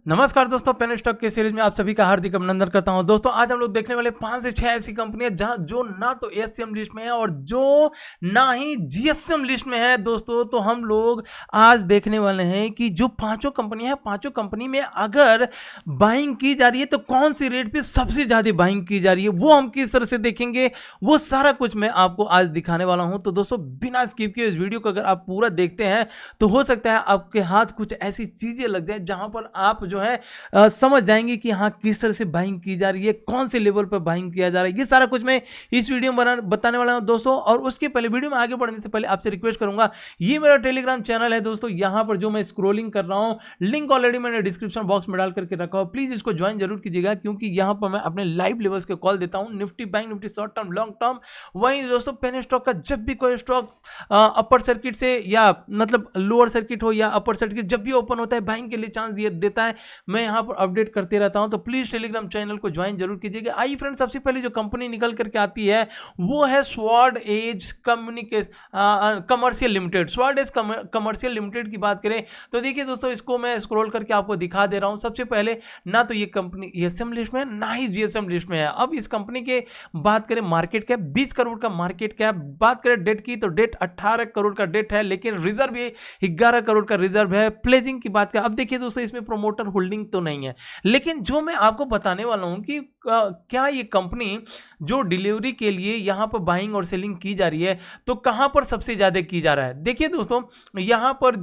नमस्कार दोस्तों, pen stock के सीरीज में आप सभी का हार्दिक अभिनंदन करता हूं। दोस्तों आज हम लोग देखने वाले 5 से 6 ऐसी कंपनियां जहां जो ना तो एससीएम लिस्ट में है और जो ना ही जीएसएम लिस्ट में है। दोस्तों तो हम लोग आज देखने वाले हैं कि जो पांचों कंपनियां हैं, पांचों कंपनी में अगर बाइंग की जा रही है तो कौन सी रेट पे सबसे ज्यादा बाइंग की जा रही है, वो हम किस तरह से देखेंगे, वो सारा कुछ मैं आपको आज दिखाने वाला हूं। तो दोस्तों बिना स्किप किए इस वीडियो को अगर आप पूरा देखते हैं तो हो सकता है आपके हाथ कुछ ऐसी चीजें लग जाए जहां पर आप जो है समझ जाएंगे कि हाँ किस तरह से बाइंग की जा रही है, कौन से लेवल पर बाइंग किया जा रहा है। ये सारा कुछ मैं इस वीडियो में बताने वाला हूं दोस्तों। और उसके पहले वीडियो में आगे बढ़ने से पहले आपसे रिक्वेस्ट करूंगा, ये मेरा टेलीग्राम चैनल है दोस्तों, यहां पर जो मैं स्क्रोलिंग कर रहा हूं लिंक ऑलरेडी मैंने डिस्क्रिप्शन बॉक्स में डाल करके रखा हो, प्लीज इसको ज्वाइन जरूर कीजिएगा क्योंकि यहां पर मैं अपने लाइव लेवल्स के कॉल देता हूं, Nifty bank Nifty short term long term. वहीं दोस्तों पेन स्टॉक का जब भी कोई स्टॉक अपर सर्किट से या मतलब लोअर सर्किट हो या अपर सर्किट जब भी ओपन होता है बाइंग के लिए चांस देता है, मैं यहां पर अपडेट करते रहता हूं। तो प्लीज टेलीग्राम चैनल को ज्वाइन जरूर कीजिएगा। आइए फ्रेंड्स, सबसे पहले जो कंपनी निकल करके आती है वो है Sword Edge Commercial Limited. Sword Edge Commercial Limited की बात करें तो देखिए दोस्तों, इसको मैं स्क्रॉल करके आपको दिखा दे रहा हूं। सबसे पहले ना तो ये कंपनी एसएम लिस्ट में ना ही जीएसएम लिस्ट में है। अब इस कंपनी के बात करें मार्केट कैप 20 करोड़ का मार्केट कैप, बात करें डेट की तो डेट 18 करोड़ का डेट है, लेकिन रिजर्व ये 11 करोड़ का रिजर्व है। प्लेजिंग की बात करें, अब देखिए दोस्तों इसमें प्रोमोटर होल्डिंग तो नहीं है, लेकिन जो मैं आपको बताने वाला हूं कि क्या ये कंपनी जो डिलीवरी के लिए यहां पर बाइंग और सेलिंग की जा रही है तो कहां पर सबसे ज्यादा की जा रहा है। देखिए दोस्तों यहां पर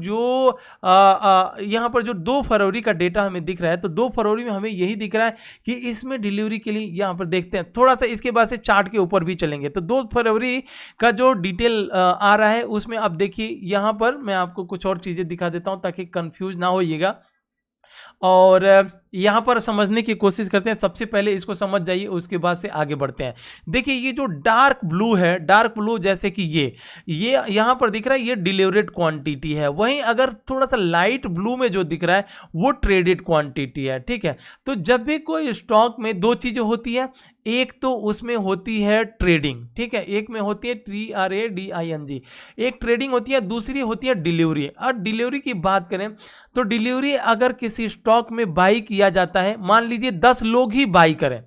जो 2 फरवरी का डेटा हमें दिख रहा है तो 2 फरवरी में हमें यही दिख रहा है कि इसमें डिलीवरी के लिए यहां पर देखते हैं थोड़ा सा, इसके बाद से चार्ट के ऊपर भी चलेंगे तो 2 फरवरी का जो डिटेल आ रहा है उसमें आप देखिए, यहां पर मैं आपको कुछ और चीजें दिखा देता हूं ताकि कंफ्यूज ना होइएगा और यहां पर समझने की कोशिश करते हैं। सबसे पहले इसको समझ जाइए, उसके बाद से आगे बढ़ते हैं। देखिए ये जो डार्क ब्लू है, डार्क ब्लू जैसे कि ये यहां पर दिख रहा है, ये डिलीवरेड क्वांटिटी है। वहीं अगर थोड़ा सा लाइट ब्लू में जो दिख रहा है वो ट्रेडेड क्वांटिटी है। ठीक है, तो जब भी कोई स्टॉक में 2 चीजें होती है, एक तो उसमें होती है ट्रेडिंग, ठीक है, एक में होती है TRADING, एक ट्रेडिंग होती है, दूसरी होती है डिलीवरी। और डिलीवरी की बात करें तो डिलीवरी अगर किसी स्टॉक में बाई किया जाता है, मान लीजिए 10 लोग ही बाई करें,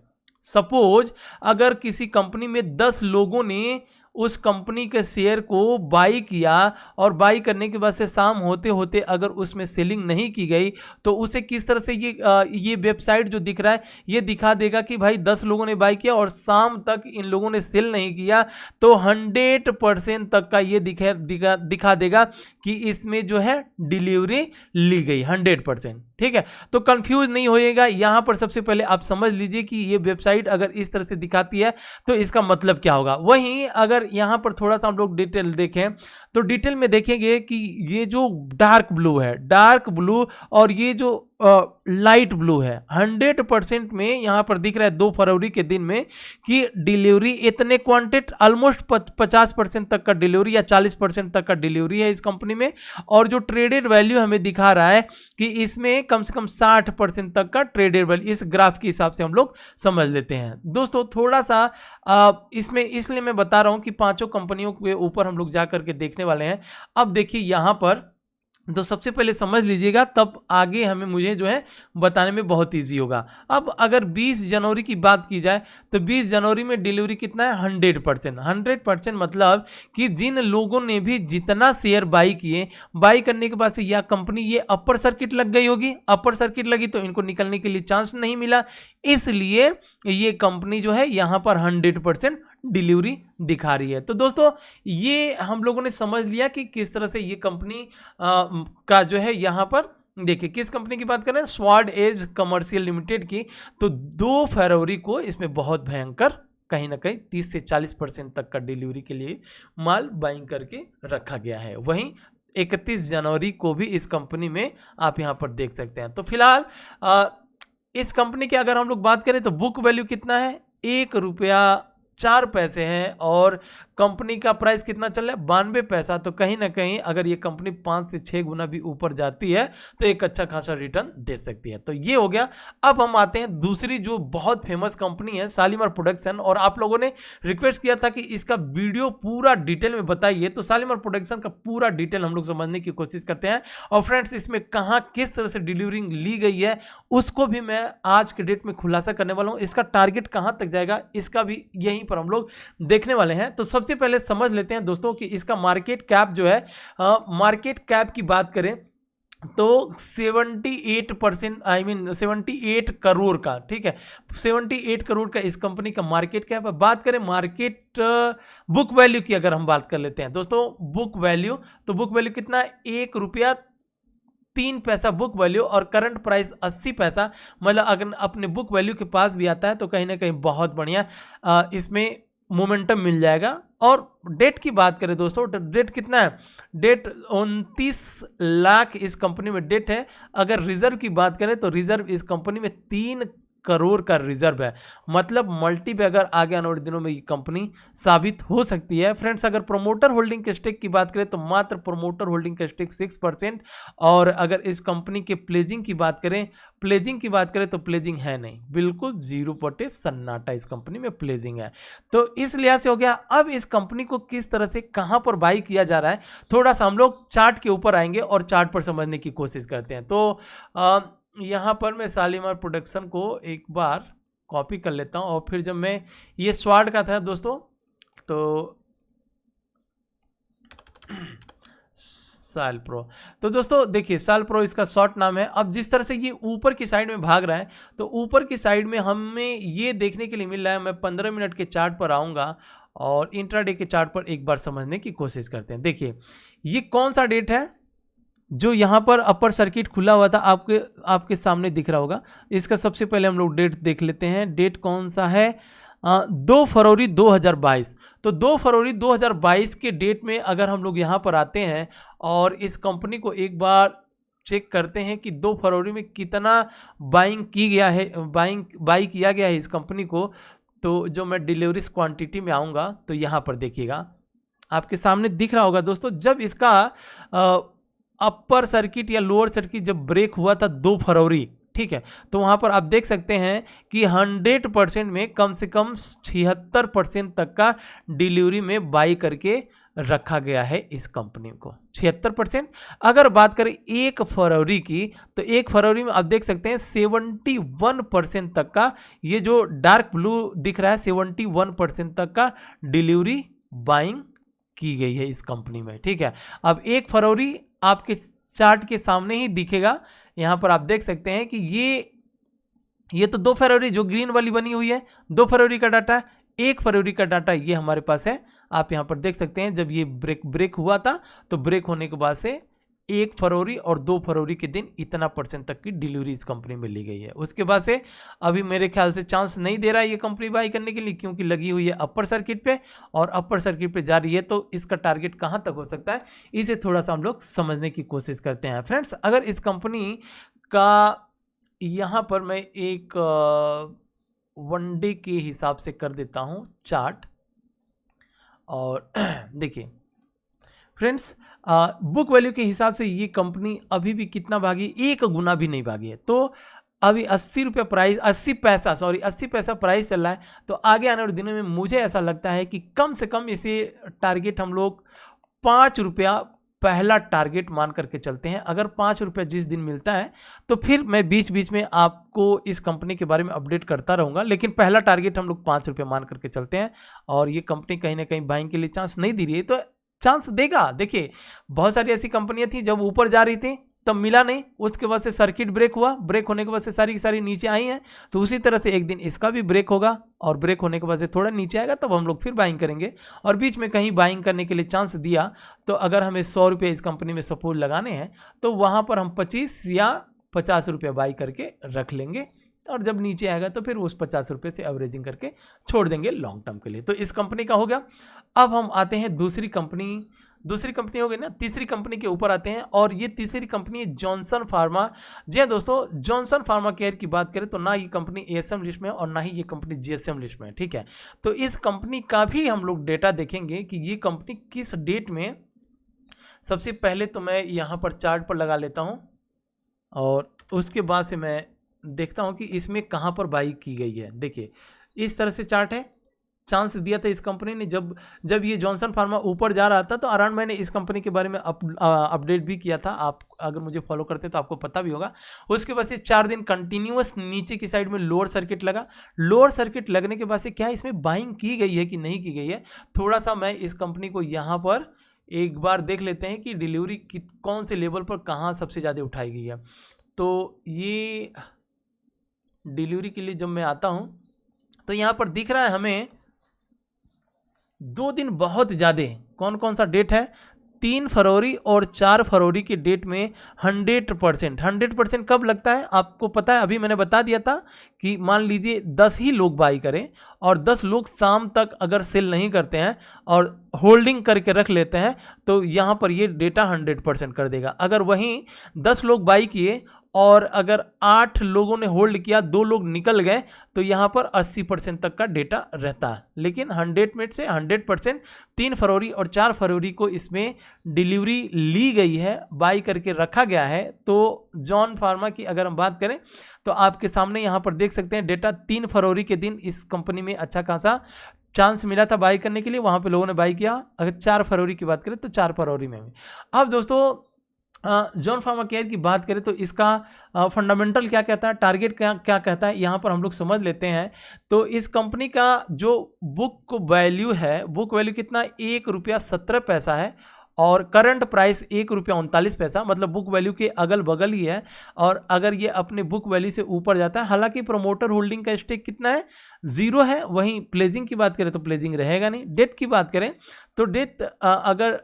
सपोज अगर किसी कंपनी में 10 लोगों ने उस कंपनी के शेयर को बाई किया और बाई करने के बाद से शाम होते होते अगर उसमें सेलिंग नहीं की गई तो उसे किस तरह से ये वेबसाइट जो दिख रहा है ये दिखा देगा कि भाई 10 लोगों ने बाई किया और शाम तक इन लोगों ने सेल नहीं किया, तो 100% तक का ये दिखा देगा कि इसमें जो है डिलीवरी ली गई 100%। ठीक है, तो कंफ्यूज नहीं होइएगा। यहां पर सबसे पहले आप समझ लीजिए कि ये वेबसाइट अगर इस तरह से दिखाती है तो इसका मतलब क्या होगा। वहीं अगर यहां पर थोड़ा सा हम लोग डिटेल देखें तो डिटेल में देखेंगे कि ये जो डार्क ब्लू है, डार्क ब्लू और ये जो लाइट ब्लू है, 100% में यहां पर दिख रहा है 2 फरवरी के दिन में कि डिलीवरी इतने क्वांटिटी ऑलमोस्ट 50% तक का डिलीवरी या 40% तक का डिलीवरी है इस कंपनी में। और जो ट्रेडेड वैल्यू हमें दिखा रहा है कि इसमें कम से कम 60% तक का ट्रेडेड वैल्यू, इस ग्राफ के हिसाब से हम लोग समझ लेते हैं। दोस्तों थोड़ा सा इसमें इसलिए मैं बता रहा हूं कि पांचों कंपनियों के ऊपर हम लोग जाकर के देखने वाले हैं। अब देखिए यहां पर तो सबसे पहले समझ लीजिएगा, तब आगे हमें मुझे जो है बताने में बहुत इजी होगा। अब अगर 20 जनवरी की बात की जाए तो 20 जनवरी में डिलीवरी कितना है, 100%। 100% मतलब कि जिन लोगों ने भी जितना शेयर बाई किए, बाई करने के बाद से यह कंपनी ये अपर सर्किट लग गई होगी, अपर सर्किट लगी तो इनको निकलने के लिए चांस नहीं मिला, इसलिए ये कंपनी जो है यहां पर 100% डिलीवरी दिखा रही है। तो दोस्तों ये हम लोगों ने समझ लिया कि किस तरह से ये कंपनी का जो है यहां पर देखिए, किस कंपनी की बात कर रहे हैं, स्वॉर्ड एज कमर्शियल लिमिटेड की। तो 2 फरवरी को इसमें बहुत भयंकर कहीं ना कहीं 30 से 40% तक का डिलीवरी के लिए माल बाइंग करके रखा गया है। वहीं 31 जनवरी को भी इस कंपनी में आप यहां पर देख सकते हैं। तो फिलहाल इस कंपनी की अगर हम लोग बात करें तो बुक वैल्यू कितना है, 1 रुपया 4 पैसे हैं और कंपनी का प्राइस कितना चल रहा है 92 पैसा। तो कहीं ना कहीं अगर ये कंपनी 5 से 6 गुना भी ऊपर जाती है तो एक अच्छा खासा रिटर्न दे सकती है। तो ये हो गया। अब हम आते हैं दूसरी जो बहुत फेमस कंपनी है शालीमार प्रोडक्शन, और आप लोगों ने रिक्वेस्ट किया था कि इसका वीडियो पूरा डिटेल में बताइए, तो शालीमार प्रोडक्शन का पूरा डिटेल हम लोग समझने की कोशिश करते हैं। और फ्रेंड्स इसमें कहाँ किस तरह से डिलीवरी ली गई है उसको भी मैं आज के डेट में खुलासा करने वाला हूँ। इसका टारगेट कहाँ तक जाएगा इसका भी यहीं पर हम लोग देखने वाले हैं। तो सबसे पहले समझ लेते हैं दोस्तों कि इसका मार्केट कैप जो है, मार्केट कैप की बात करें तो 78% 78 करोड़ का, ठीक है, 78 करोड़ का इस कंपनी का मार्केट कैप है। बात करें मार्केट बुक वैल्यू की, अगर हम बात कर लेते हैं दोस्तों बुक वैल्यू, तो बुक वैल्यू कितना है 1 रुपया 3 पैसा बुक वैल्यू, और करंट प्राइस 80 पैसा। मतलब अगर अपने बुक वैल्यू के पास भी आता है तो कहीं ना कहीं बहुत बढ़िया इसमें मोमेंटम मिल जाएगा। और डेट की बात करें दोस्तों, डेट कितना है, डेट 29 लाख इस कंपनी में डेट है। अगर रिजर्व की बात करें तो रिजर्व इस कंपनी में 3 करोड़ का रिजर्व है। मतलब मल्टी पे अगर आगे आने वाले दिनों में ये कंपनी साबित हो सकती है। फ्रेंड्स अगर प्रोमोटर होल्डिंग के स्टेक की बात करें तो मात्र प्रोमोटर होल्डिंग का स्टेक 6%। और अगर इस कंपनी के प्लेजिंग की बात करें तो प्लेजिंग है नहीं, बिल्कुल 0% सन्नाटा इस कंपनी में प्लेजिंग है। तो इस लिहाज से हो गया। अब इस कंपनी को किस तरह से कहां पर बाई किया जा रहा है, थोड़ा सा हम लोग चार्ट के ऊपर आएंगे और चार्ट पर समझने की कोशिश करते हैं। तो यहाँ पर मैं शालीमार प्रोडक्शन को एक बार कॉपी कर लेता हूँ, और फिर जब मैं ये स्वाड का था दोस्तों, तो साल प्रो, तो दोस्तों देखिए साल प्रो इसका शॉर्ट नाम है। अब जिस तरह से ये ऊपर की साइड में भाग रहा है, तो ऊपर की साइड में हमें ये देखने के लिए मिल रहा है, मैं 15 मिनट के चार्ट पर आऊँगा और इंट्राडे के चार्ट पर एक बार समझने की कोशिश करते हैं। देखिए ये कौन सा डेट है जो यहाँ पर अपर सर्किट खुला हुआ था, आपके सामने दिख रहा होगा। इसका सबसे पहले हम लोग डेट देख लेते हैं। डेट कौन सा है, 2 फरवरी 2022। तो 2 फरवरी 2022 के डेट में अगर हम लोग यहाँ पर आते हैं और इस कंपनी को एक बार चेक करते हैं कि 2 फरवरी में कितना बाइंग किया गया है इस कंपनी को, तो जो मैं डिलीवरीज क्वांटिटी में आऊँगा तो यहाँ पर देखिएगा आपके सामने दिख रहा होगा दोस्तों। जब इसका अपर सर्किट या लोअर सर्किट जब ब्रेक हुआ था 2 फरवरी, ठीक है, तो वहाँ पर आप देख सकते हैं कि 100% में कम से कम 76% तक का डिलीवरी में बाई करके रखा गया है इस कंपनी को, 76%। अगर बात करें 1 फरवरी की, तो 1 फरवरी में आप देख सकते हैं 71% तक का, ये जो डार्क ब्लू दिख रहा है 71% तक का डिलीवरी बाइंग की गई है इस कंपनी में, ठीक है। अब 1 फरवरी आपके चार्ट के सामने ही दिखेगा, यहाँ पर आप देख सकते हैं कि ये तो 2 फरवरी जो ग्रीन वाली बनी हुई है 2 फरवरी का डाटा है। 1 फरवरी का डाटा ये हमारे पास है, आप यहाँ पर देख सकते हैं। जब ये ब्रेक हुआ था तो ब्रेक होने के बाद से 1 फरवरी और 2 फरवरी के दिन इतना % तक की डिलीवरी इस कंपनी में ली गई है। उसके बाद से अभी मेरे ख्याल से चांस नहीं दे रहा है ये कंपनी बाई करने के लिए, क्योंकि लगी हुई है अपर सर्किट पे और अपर सर्किट पे जा रही है। तो इसका टारगेट कहाँ तक हो सकता है, इसे थोड़ा सा हम लोग समझने की कोशिश करते हैं। फ्रेंड्स अगर इस कंपनी का यहाँ पर मैं एक 1 डे के हिसाब से कर देता हूँ चार्ट, और देखिए फ्रेंड्स बुक वैल्यू के हिसाब से ये कंपनी अभी भी कितना भागी, 1 गुना भी नहीं भागी है। तो अभी 80 पैसा प्राइस चल रहा है। तो आगे आने वाले दिनों में मुझे ऐसा लगता है कि कम से कम इसे टारगेट हम लोग 5 रुपया पहला टारगेट मान करके चलते हैं। अगर 5 रुपया जिस दिन मिलता है तो फिर मैं बीच बीच में आपको इस कंपनी के बारे में अपडेट करता रहूँगा, लेकिन पहला टारगेट हम लोग 5 रुपया मान करके चलते हैं। और ये कंपनी कहीं ना कहीं बाइंग के लिए चांस नहीं दे रही है, तो चांस देगा। देखिए बहुत सारी ऐसी कंपनियां थी जब ऊपर जा रही थी तब मिला नहीं, उसके बाद से सर्किट ब्रेक हुआ, ब्रेक होने के बाद से सारी की सारी नीचे आई हैं। तो उसी तरह से एक दिन इसका भी ब्रेक होगा और ब्रेक होने के बाद से थोड़ा नीचे आएगा, तब हम लोग फिर बाइंग करेंगे। और बीच में कहीं बाइंग करने के लिए चांस दिया तो अगर हमें 100 रुपये इस कंपनी में सपोर्ट लगाने हैं तो वहाँ पर हम 25 या 50 रुपये बाई करके रख लेंगे, और जब नीचे आएगा तो फिर उस 50 रुपये से एवरेजिंग करके छोड़ देंगे लॉन्ग टर्म के लिए। तो इस कंपनी का हो गया। अब हम आते हैं दूसरी कंपनी दूसरी कंपनी हो गई ना, तीसरी कंपनी के ऊपर आते हैं और ये तीसरी कंपनी है जॉनसन फार्मा। जी हाँ दोस्तों, जॉनसन फार्मा केयर की बात करें तो ना ये कंपनी एएसएम लिस्ट में और ना ही ये कंपनी जीएसएम लिस्ट में, ठीक है। तो इस कंपनी का भी हम लोग डेटा देखेंगे कि ये कंपनी किस डेट में, सबसे पहले तो मैं यहाँ पर चार्ट पर लगा लेता हूँ और उसके बाद से मैं देखता हूँ कि इसमें कहाँ पर बाई की गई है। देखिए इस तरह से चार्ट है, चांस दिया था इस कंपनी ने। जब ये जॉनसन फार्मा ऊपर जा रहा था तो अराउंड मैंने इस कंपनी के बारे में अपडेट भी किया था, आप अगर मुझे फॉलो करते तो आपको पता भी होगा। उसके बाद से 4 दिन कंटिन्यूअस नीचे की साइड में लोअर सर्किट लगा। लोअर सर्किट लगने के बाद से क्या इसमें बाइंग की गई है कि नहीं की गई है, थोड़ा सा मैं इस कंपनी को यहाँ पर एक बार देख लेते हैं कि डिलीवरी कौन से लेवल पर कहाँ सबसे ज़्यादा उठाई गई है। तो ये डिलीवरी के लिए जब मैं आता हूँ तो यहाँ पर दिख रहा है हमें 2 दिन बहुत ज़्यादा। कौन कौन सा डेट है, 3 फरवरी और 4 फरवरी के डेट में 100% कब लगता है आपको पता है। अभी मैंने बता दिया था कि मान लीजिए 10 ही लोग बाई करें और 10 लोग शाम तक अगर सेल नहीं करते हैं और होल्डिंग करके रख लेते हैं तो यहाँ पर ये डेटा 100% कर देगा। अगर वहीं 10 लोग बाई किए और अगर 8 लोगों ने होल्ड किया, 2 लोग निकल गए तो यहाँ पर 80% तक का डेटा रहता है। लेकिन 100 में से 100% 3 फरवरी और 4 फरवरी को इसमें डिलीवरी ली गई है, बाई करके रखा गया है। तो जॉन फार्मा की अगर हम बात करें तो आपके सामने यहाँ पर देख सकते हैं डेटा 3 फरवरी के दिन इस कंपनी में अच्छा खासा चांस मिला था बाई करने के लिए, वहाँ पे लोगों ने बाई किया। अगर 4 फरवरी की बात करें तो 4 फरवरी में भी। अब दोस्तों जॉन फार्मा केयर की बात करें तो इसका फंडामेंटल क्या कहता है, टारगेट क्या कहता है, यहाँ पर हम लोग समझ लेते हैं। तो इस कंपनी का जो बुक वैल्यू है, बुक वैल्यू कितना, ₹1.17 है और करंट प्राइस ₹1.39, मतलब बुक वैल्यू के अगल बगल ही है। और अगर ये अपने बुक वैल्यू से ऊपर जाता है, हालांकि प्रोमोटर होल्डिंग का स्टेक कितना है, 0 है। वहीं प्लेजिंग की बात करें तो प्लेजिंग रहेगा नहीं। डेट की बात करें तो डेट अगर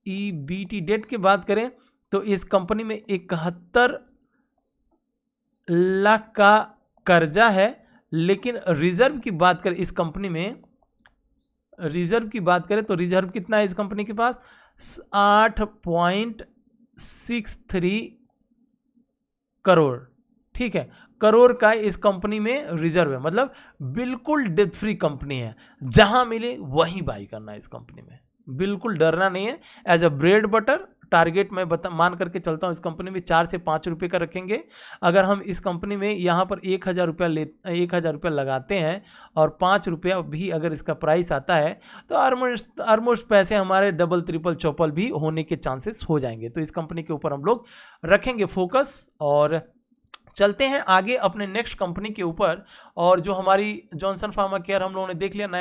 DEBT डेट की बात करें तो इस कंपनी में 71 लाख का कर्जा है। लेकिन रिजर्व की बात करें, इस कंपनी में रिजर्व की बात करें तो रिजर्व कितना है इस कंपनी के पास, 8.63 करोड़, ठीक है, करोड़ का इस कंपनी में रिजर्व है। मतलब बिल्कुल डेट फ्री कंपनी है, जहां मिले वहीं बाई करना है इस कंपनी में, बिल्कुल डरना नहीं है। As a bread butter target मैं मान करके चलता हूँ इस कंपनी में 4 से 5 रुपये का रखेंगे। अगर हम इस कंपनी में यहाँ पर 1,000 रुपया लगाते हैं और 5 रुपया भी अगर इसका प्राइस आता है तो ऑलमोस्ट पैसे हमारे डबल ट्रिपल चौपल भी होने के चांसेस हो जाएंगे। तो इस कंपनी के ऊपर हम लोग रखेंगे फोकस और चलते हैं आगे अपने नेक्स्ट कंपनी के ऊपर। और जो हमारी जॉनसन फार्मा केयर हम लोगों ने देख लिया, ना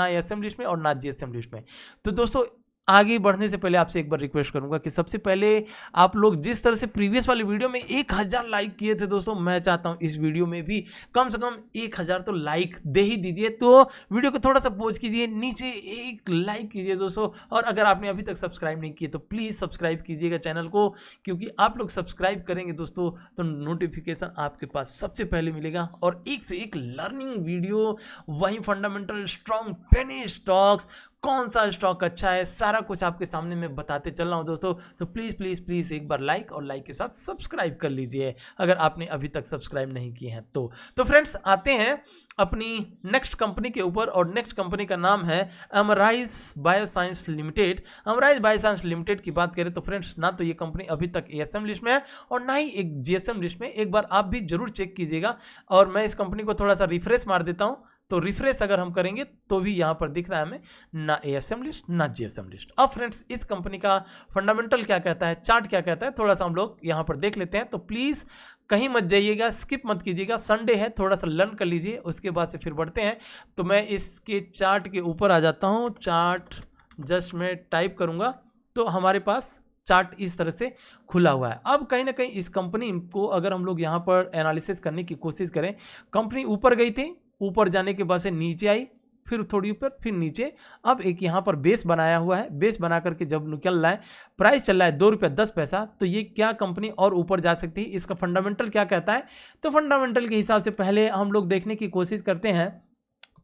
एसएम लिस्ट में और ना जीएसएम लिस्ट में। तो दोस्तों आगे बढ़ने से पहले आपसे एक बार रिक्वेस्ट करूंगा कि सबसे पहले आप लोग जिस तरह से प्रीवियस वाली वीडियो में 1000 लाइक किए थे दोस्तों, मैं चाहता हूं इस वीडियो में भी कम से कम 1000 तो लाइक दे ही दीजिए। तो वीडियो को थोड़ा सा पॉज कीजिए, नीचे एक लाइक कीजिए दोस्तों। और अगर आपने अभी तक सब्सक्राइब नहीं किए तो प्लीज़ सब्सक्राइब कीजिएगा चैनल को, क्योंकि आप लोग सब्सक्राइब करेंगे दोस्तों तो नोटिफिकेशन आपके पास सबसे पहले मिलेगा और एक से एक लर्निंग वीडियो, वही फंडामेंटल स्ट्रॉन्ग पेनी स्टॉक्स, कौन सा स्टॉक अच्छा है, सारा कुछ आपके सामने मैं बताते चल रहा हूं दोस्तों। तो प्लीज़ प्लीज़ प्लीज़ एक बार लाइक और लाइक के साथ सब्सक्राइब कर लीजिए अगर आपने अभी तक सब्सक्राइब नहीं किए हैं तो फ्रेंड्स आते हैं अपनी नेक्स्ट कंपनी के ऊपर। और नेक्स्ट कंपनी का नाम है अमराइज बायोसाइंस लिमिटेड। अमराइज बायोसाइंस लिमिटेड की बात करें तो फ्रेंड्स ना तो ये कंपनी अभी तक एएसएम लिस्ट में है और ना ही एक जीएसएम लिस्ट में। एक बार आप भी जरूर चेक कीजिएगा। और मैं इस कंपनी को थोड़ा सा रिफ्रेश मार देता हूँ, तो रिफ्रेश अगर हम करेंगे तो भी यहाँ पर दिख रहा है हमें ना एएसएम लिस्ट ना जीएसएम लिस्ट। अब फ्रेंड्स इस कंपनी का फंडामेंटल क्या कहता है, चार्ट क्या कहता है, थोड़ा सा हम लोग यहाँ पर देख लेते हैं। तो प्लीज़ कहीं मत जाइएगा, स्किप मत कीजिएगा, संडे है, थोड़ा सा लर्न कर लीजिए, उसके बाद से फिर बढ़ते हैं। तो मैं इसके चार्ट के ऊपर आ जाता हूँ, चार्ट जस्ट मैं टाइप करूँगा तो हमारे पास चार्ट इस तरह से खुला हुआ है। अब कहीं ना कहीं इस कंपनी को अगर हम लोग यहाँ पर एनालिसिस करने की कोशिश करें, कंपनी ऊपर गई थी, ऊपर जाने के बाद से नीचे आई, फिर थोड़ी ऊपर, फिर नीचे, अब एक यहाँ पर बेस बनाया हुआ है। बेस बना करके जब निकल रहा है, प्राइस चल रहा है ₹2.10, तो ये क्या कंपनी और ऊपर जा सकती है, इसका फंडामेंटल क्या कहता है। तो फंडामेंटल के हिसाब से पहले हम लोग देखने की कोशिश करते हैं।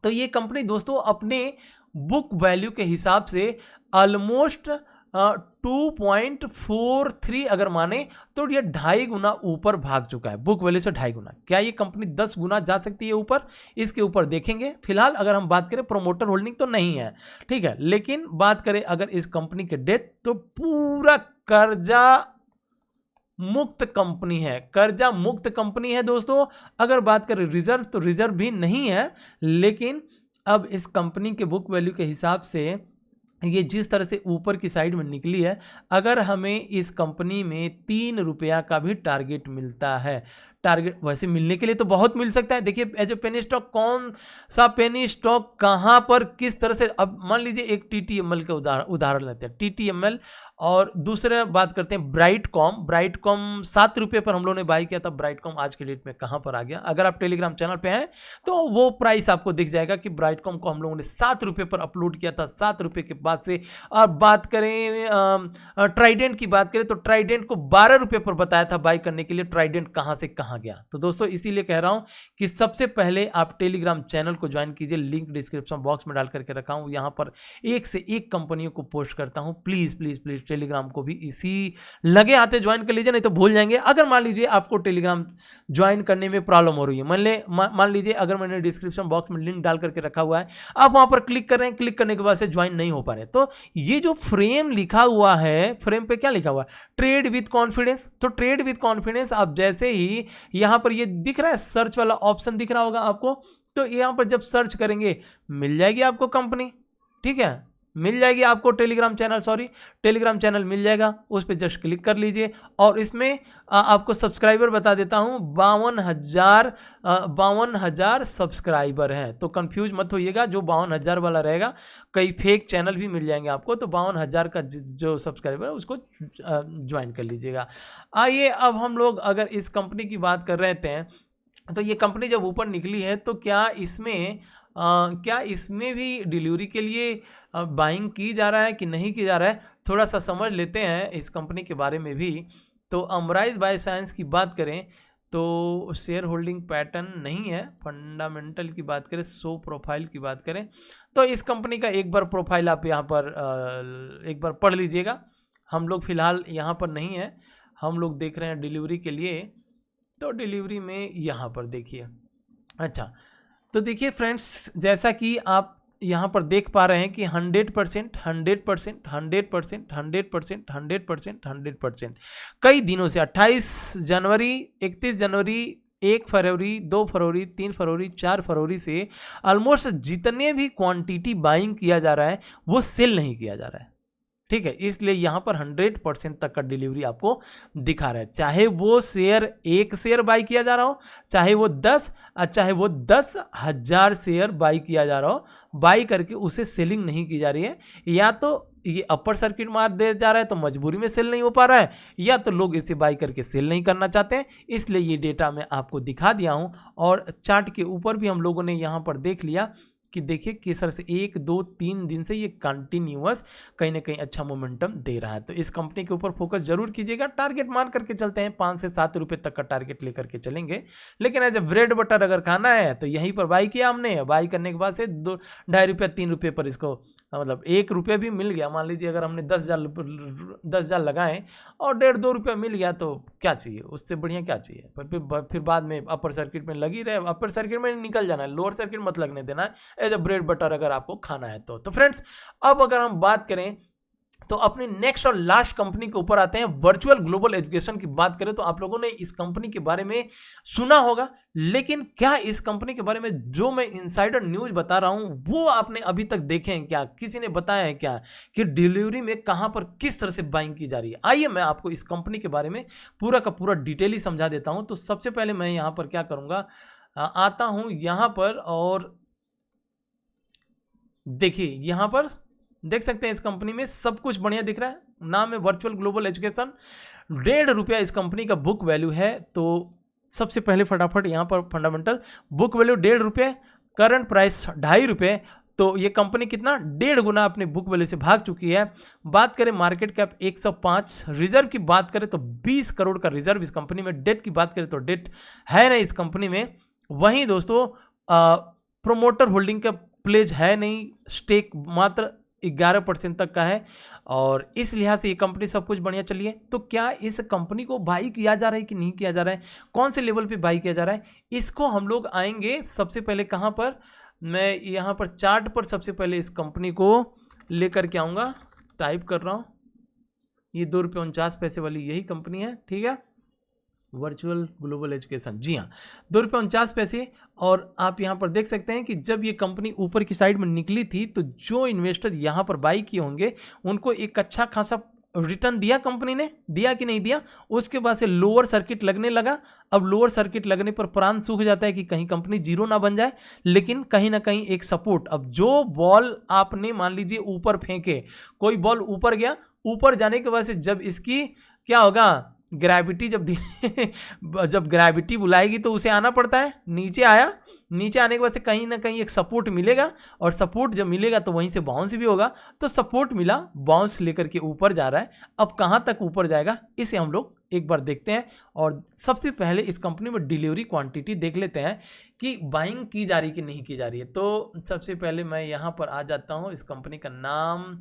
तो ये कंपनी दोस्तों अपने बुक वैल्यू के हिसाब से ऑलमोस्ट 2.43 अगर माने तो ये 2.5 गुना ऊपर भाग चुका है, बुक वैल्यू से 2.5 गुना। क्या ये कंपनी 10 गुना जा सकती है ऊपर? इसके ऊपर देखेंगे। फिलहाल अगर हम बात करें प्रोमोटर होल्डिंग तो नहीं है, ठीक है, लेकिन बात करें अगर इस कंपनी के डेट, तो पूरा कर्जा मुक्त कंपनी है, कर्जा मुक्त कंपनी है दोस्तों। अगर बात करें रिजर्व, तो रिजर्व भी नहीं है, लेकिन अब इस कंपनी के बुक वैल्यू के हिसाब से ये जिस तरह से ऊपर की साइड में निकली है, अगर हमें इस कंपनी में 3 रुपया का भी टारगेट मिलता है, टारगेट वैसे मिलने के लिए तो बहुत मिल सकता है। देखिए एज ए पेनी स्टॉक कौन सा पेनी स्टॉक कहाँ पर किस तरह से, अब मान लीजिए एक TTML का उदाहरण लेते हैं, TTML, और दूसरा बात करते हैं ब्राइटकॉम 7 रुपये पर हम लोगों ने बाई किया था। ब्राइटकॉम आज के डेट में कहाँ पर आ गया? अगर आप टेलीग्राम चैनल पे हैं तो वो प्राइस आपको दिख जाएगा कि ब्राइटकॉम को हम लोगों ने 7 रुपये पर अपलोड किया था, 7 रुपये के बाद से। और बात करें ट्राइडेंट की बात करें तो ट्राइडेंट को 12 रुपये पर बताया था बाई करने के लिए। ट्राइडेंट कहाँ से कहाँ गया? तो दोस्तों इसीलिए कह रहा हूँ कि सबसे पहले आप टेलीग्राम चैनल को ज्वाइन कीजिए, लिंक डिस्क्रिप्शन बॉक्स में डाल करके रखा हूँ। यहाँ पर एक से एक कंपनियों को पोस्ट करता हूँ। प्लीज़ प्लीज़ प्लीज़ टेलीग्राम को भी इसी लगे हाथे ज्वाइन कर लीजिए, नहीं तो भूल जाएंगे। अगर मान लीजिए आपको टेलीग्राम ज्वाइन करने में प्रॉब्लम हो रही है, मान लीजिए अगर मैंने डिस्क्रिप्शन बॉक्स में लिंक डाल करके रखा हुआ है, आप वहां पर क्लिक कर रहे हैं, क्लिक करने के बाद से ज्वाइन नहीं हो पा रहे, तो ये जो फ्रेम लिखा हुआ है, फ्रेम पे क्या लिखा हुआ है? Trade with confidence. तो ट्रेड विद कॉन्फिडेंस आप जैसे ही यहां पर ये दिख रहा है, सर्च वाला ऑप्शन दिख रहा होगा आपको, तो यहां पर जब सर्च करेंगे मिल जाएगी आपको कंपनी, ठीक है, मिल जाएगी आपको टेलीग्राम चैनल मिल जाएगा। उस पर जस्ट क्लिक कर लीजिए और इसमें आपको सब्सक्राइबर बता देता हूँ, 52,000 सब्सक्राइबर हैं। तो कंफ्यूज मत होइएगा, जो 52,000 वाला रहेगा, कई फेक चैनल भी मिल जाएंगे आपको, तो 52,000 का जो सब्सक्राइबर है उसको ज्वाइन कर लीजिएगा। आइए अब हम लोग अगर इस कंपनी की बात कर रहे थे, तो ये कंपनी जब ऊपर निकली है तो क्या इसमें भी डिलीवरी के लिए बाइंग की जा रहा है कि नहीं की जा रहा है, थोड़ा सा समझ लेते हैं इस कंपनी के बारे में भी। तो अमराइज बायोसाइंस की बात करें तो शेयर होल्डिंग पैटर्न नहीं है। फंडामेंटल की बात करें, शो प्रोफाइल की बात करें, तो इस कंपनी का एक बार प्रोफाइल आप यहाँ पर एक बार पढ़ लीजिएगा। हम लोग फिलहाल यहाँ पर नहीं है, हम लोग देख रहे हैं डिलीवरी के लिए, तो डिलीवरी में यहाँ पर देखिए। अच्छा, तो देखिए फ्रेंड्स, जैसा कि आप यहाँ पर देख पा रहे हैं कि 100% कई दिनों से 28 जनवरी, 31 जनवरी, 1 फरवरी, 2 फरवरी, 3 फरवरी, 4 फरवरी से ऑलमोस्ट जितने भी क्वांटिटी बाइंग किया जा रहा है वो सेल नहीं किया जा रहा है, ठीक है। इसलिए यहाँ पर 100% तक का डिलीवरी आपको दिखा रहा है, चाहे वो शेयर 1 शेयर बाई किया जा रहा हो, चाहे वो 10,000 शेयर बाई किया जा रहा हो, बाई करके उसे सेलिंग नहीं की जा रही है। या तो ये अपर सर्किट मार दे जा रहा है तो मजबूरी में सेल नहीं हो पा रहा है, या तो लोग इसे बाई करके सेल नहीं करना चाहते हैं। इसलिए ये डेटा मैं आपको दिखा दिया हूँ। और चार्ट के ऊपर भी हम लोगों ने यहाँ पर देख लिया कि देखिए किस तरह से 1, 2, 3 दिन से ये कंटिन्यूअस कहीं ना कहीं अच्छा मोमेंटम दे रहा है। तो इस कंपनी के ऊपर फोकस जरूर कीजिएगा। टारगेट मान करके चलते हैं, 5 से 7 रुपये तक का टारगेट लेकर के चलेंगे। लेकिन एज ए ब्रेड बटर अगर खाना है तो यहीं पर बाई किया हमने, बाई करने के बाद से 2-2.5 रुपये 3 रुपये पर इसको, मतलब 1 रुपये भी मिल गया। मान लीजिए अगर हमने 10,000 लगाए और 1.5-2 रुपये मिल गया तो क्या चाहिए, उससे बढ़िया क्या चाहिए। पर फिर बाद में अपर सर्किट में लगी रहे, अपर सर्किट में निकल जाना है, लोअर सर्किट मत लगने देना है एज अ ब्रेड बटर अगर आपको खाना है तो फ्रेंड्स, अब अगर हम बात करें तो अपनी नेक्स्ट और लास्ट कंपनी के ऊपर आते हैं। वर्चुअल ग्लोबल एजुकेशन की बात करें तो आप लोगों ने इस कंपनी के बारे में सुना होगा, लेकिन क्या इस कंपनी के बारे में जो मैं इनसाइडर न्यूज बता रहा हूं वो आपने अभी तक देखे हैं क्या? किसी ने बताया है क्या कि डिलीवरी में कहां पर किस तरह से बाइंग की जा रही है? आइए मैं आपको इस कंपनी के बारे में पूरा का पूरा डिटेल ही समझा देता हूं। तो सबसे पहले मैं यहां पर क्या करूंगा, आता हूं यहां पर और देखिए यहां पर देख सकते हैं इस कंपनी में सब कुछ बढ़िया दिख रहा है। नाम है वर्चुअल ग्लोबल एजुकेशन। 1.5 रुपया इस कंपनी का बुक वैल्यू है। तो सबसे पहले फटाफट यहाँ पर फंडामेंटल बुक वैल्यू 1.5 रुपये, करंट प्राइस 2.5 रुपये। तो ये कंपनी कितना 1.5 गुना अपने बुक वैल्यू से भाग चुकी है। बात करें मार्केट कैप 105, रिजर्व की बात करें तो 20 करोड़ का रिजर्व इस कंपनी में। डेट की बात करें तो डेट है नहीं इस कंपनी में। वहीं दोस्तों प्रोमोटर होल्डिंग का प्लेज है नहीं, स्टेक मात्र 11% तक का है और इस लिहाज से ये कंपनी सब कुछ बढ़िया चली है। तो क्या इस कंपनी को बाई किया जा रहा है कि नहीं किया जा रहा है, कौन से लेवल पे बाई किया जा रहा है, इसको हम लोग आएंगे सबसे पहले कहाँ पर, मैं यहाँ पर चार्ट पर सबसे पहले इस कंपनी को लेकर के आऊँगा, टाइप कर रहा हूँ, ये ₹2.49 वाली यही कंपनी है, ठीक है, वर्चुअल ग्लोबल एजुकेशन, जी हाँ, ₹2.49। और आप यहाँ पर देख सकते हैं कि जब ये कंपनी ऊपर की साइड में निकली थी तो जो इन्वेस्टर यहाँ पर बाई किए होंगे उनको एक अच्छा खासा रिटर्न दिया कंपनी ने, दिया कि नहीं दिया। उसके बाद से लोअर सर्किट लगने लगा। अब लोअर सर्किट लगने पर प्राण सूख जाता है कि कहीं कंपनी जीरो ना बन जाए, लेकिन कहीं ना कहीं एक सपोर्ट, अब जो बॉल आपने मान लीजिए ऊपर फेंके, कोई बॉल ऊपर गया, ऊपर जाने के बाद से जब इसकी क्या होगा, ग्रेविटी जब ग्रेविटी बुलाएगी तो उसे आना पड़ता है, नीचे आया, नीचे आने के बाद से कहीं ना कहीं एक सपोर्ट मिलेगा और सपोर्ट जब मिलेगा तो वहीं से बाउंस भी होगा। तो सपोर्ट मिला, बाउंस लेकर के ऊपर जा रहा है। अब कहाँ तक ऊपर जाएगा इसे हम लोग एक बार देखते हैं। और सबसे पहले इस कंपनी में डिलीवरी क्वांटिटी देख लेते हैं कि बाइंग की जा रही कि नहीं की जा रही है। तो सबसे पहले मैं यहाँ पर आ जाता हूँ, इस कंपनी का नाम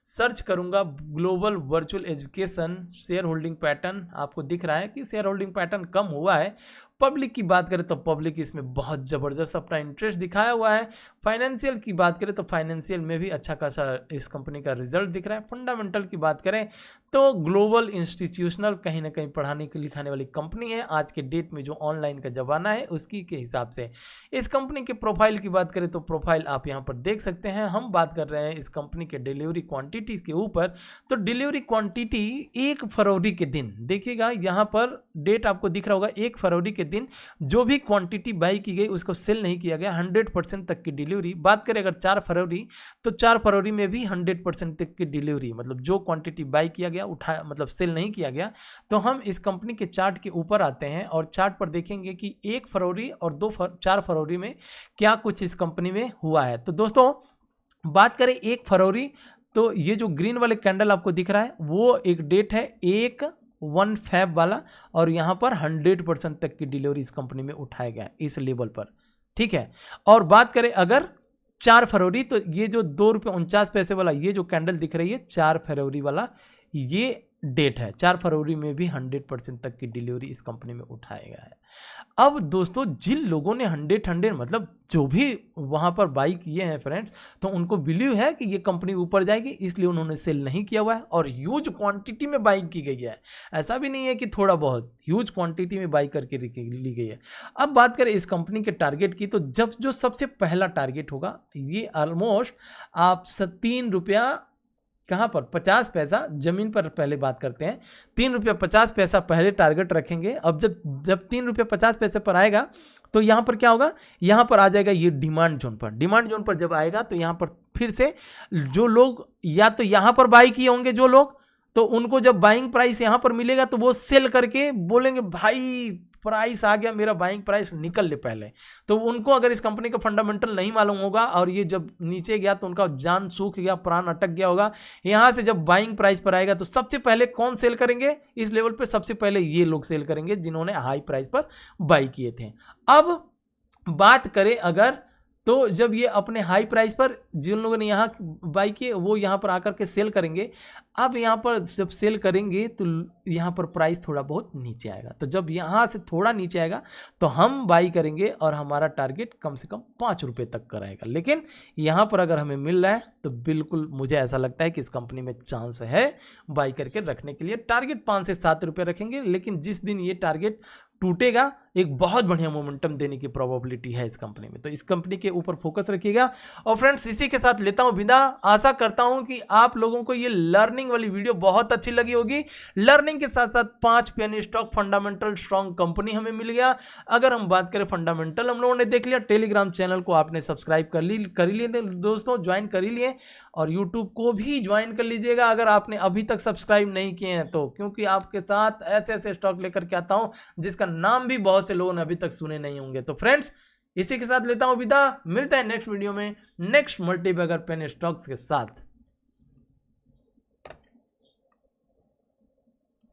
सर्च करूंगा, global virtual education, share holding pattern आपको दिख रहा है कि शेयर होल्डिंग पैटर्न कम हुआ है। पब्लिक की बात करें तो पब्लिक इसमें बहुत ज़बरदस्त अपना इंटरेस्ट दिखाया हुआ है। फाइनेंशियल की बात करें तो फाइनेंशियल में भी अच्छा खासा इस कंपनी का रिजल्ट दिख रहा है। फंडामेंटल की बात करें तो ग्लोबल इंस्टीट्यूशनल कहीं ना कहीं पढ़ाने लिखाने वाली कंपनी है आज के डेट में, जो ऑनलाइन का ज़माना है उसकी के हिसाब से। इस कंपनी के प्रोफाइल की बात करें तो प्रोफाइल आप यहाँ पर देख सकते हैं। हम बात कर रहे हैं इस कंपनी के डिलीवरी क्वान्टिटी के ऊपर। तो डिलीवरी क्वान्टिटी 1 फरवरी के दिन, देखिएगा यहाँ पर डेट आपको दिख रहा होगा, 1 फरवरी के दिन जो भी क्वांटिटी बाई की गई उसको सेल नहीं किया गया, 100% तक की डिलीवरी। बात करें अगर 4 फरवरी तो 4 फरवरी में भी 100% तक की डिलीवरी, मतलब जो क्वांटिटी बाई किया गया उठा, मतलब सेल नहीं किया गया। तो हम इस कंपनी के चार्ट के ऊपर आते हैं और चार्ट पर देखेंगे कि 1 फरवरी और 4 फरवरी में क्या कुछ इस कंपनी में हुआ है। तो दोस्तों बात करें 1 फरवरी, तो ये जो ग्रीन वाले कैंडल आपको दिख रहा है वो एक डेट है 1 फेब वाला, और यहाँ पर 100% तक की डिलीवरी इस कंपनी में उठाया गया इस लेवल पर, ठीक है। और बात करें अगर 4 फरवरी, तो ये जो ₹2.49 वाला ये जो कैंडल दिख रही है 4 फरवरी वाला, ये डेट है। 4 फरवरी में भी 100% तक की डिलीवरी इस कंपनी में उठाया गया है। अब दोस्तों जिन लोगों ने 100 मतलब जो भी वहाँ पर बाई किए हैं फ्रेंड्स, तो उनको बिलीव है कि ये कंपनी ऊपर जाएगी, इसलिए उन्होंने सेल नहीं किया हुआ है और ह्यूज क्वांटिटी में बाई की गई है। ऐसा भी नहीं है कि थोड़ा बहुत, ह्यूज क्वांटिटी में बाई करके ली गई है। अब बात करें इस कंपनी के टारगेट की, तो जब जो सबसे पहला टारगेट होगा ये ऑलमोस्ट आप ₹3 कहाँ पर 50 पैसा जमीन पर पहले बात करते हैं, ₹3.50 पहले टारगेट रखेंगे। अब जब ₹3.50 पर आएगा तो यहाँ पर क्या होगा, यहाँ पर आ जाएगा ये डिमांड जोन पर। डिमांड जोन पर जब आएगा तो यहाँ पर फिर से जो लोग या तो यहाँ पर बाई किए होंगे जो लोग, तो उनको जब बाइंग प्राइस यहाँ पर मिलेगा तो वो सेल करके बोलेंगे भाई प्राइस आ गया, मेरा बाइंग प्राइस निकल ले पहले। तो उनको अगर इस कंपनी का फंडामेंटल नहीं मालूम होगा और ये जब नीचे गया तो उनका जान सूख गया, प्राण अटक गया होगा। यहाँ से जब बाइंग प्राइस पर आएगा तो सबसे पहले कौन सेल करेंगे इस लेवल पे, सबसे पहले ये लोग सेल करेंगे जिन्होंने हाई प्राइस पर बाई किए थे। अब बात करें अगर, तो जब ये अपने हाई प्राइस पर जिन लोगों ने यहाँ बाई किए वो यहाँ पर आकर के सेल करेंगे। अब यहाँ पर जब सेल करेंगे तो यहाँ पर प्राइस थोड़ा बहुत नीचे आएगा। तो जब यहाँ से थोड़ा नीचे आएगा तो हम बाई करेंगे और हमारा टारगेट कम से कम ₹5 तक का रहेगा। लेकिन यहाँ पर अगर हमें मिल रहा है तो बिल्कुल मुझे ऐसा लगता है कि इस कंपनी में चांस है बाई करके रखने के लिए। टारगेट ₹5 से ₹7 रखेंगे, लेकिन जिस दिन ये टारगेट टूटेगा एक बहुत बढ़िया मोमेंटम देने की प्रोबेबिलिटी है इस कंपनी में। तो इस कंपनी के ऊपर फोकस रखिएगा। और फ्रेंड्स इसी के साथ लेता हूं विदा। आशा करता हूं कि आप लोगों को ये लर्निंग वाली वीडियो बहुत अच्छी लगी होगी। लर्निंग के साथ साथ 5 penny stock fundamental strong company हमें मिल गया। अगर हम बात करें फंडामेंटल हम लोगों ने देख लिया, टेलीग्राम चैनल को आपने सब्सक्राइब कर लिए दोस्तों, ज्वाइन कर ही लिए, और यूट्यूब को भी ज्वाइन कर लीजिएगा अगर आपने अभी तक सब्सक्राइब नहीं किए हैं तो, क्योंकि आपके साथ ऐसे ऐसे स्टॉक लेकर के आता हूं जिसका नाम भी बहुत से लोगों ने अभी तक सुने नहीं होंगे। तो फ्रेंड्स इसी के साथ लेता हूं विदा, मिलता है नेक्स्ट वीडियो में नेक्स्ट मल्टीबैगर पेनी स्टॉक्स के साथ।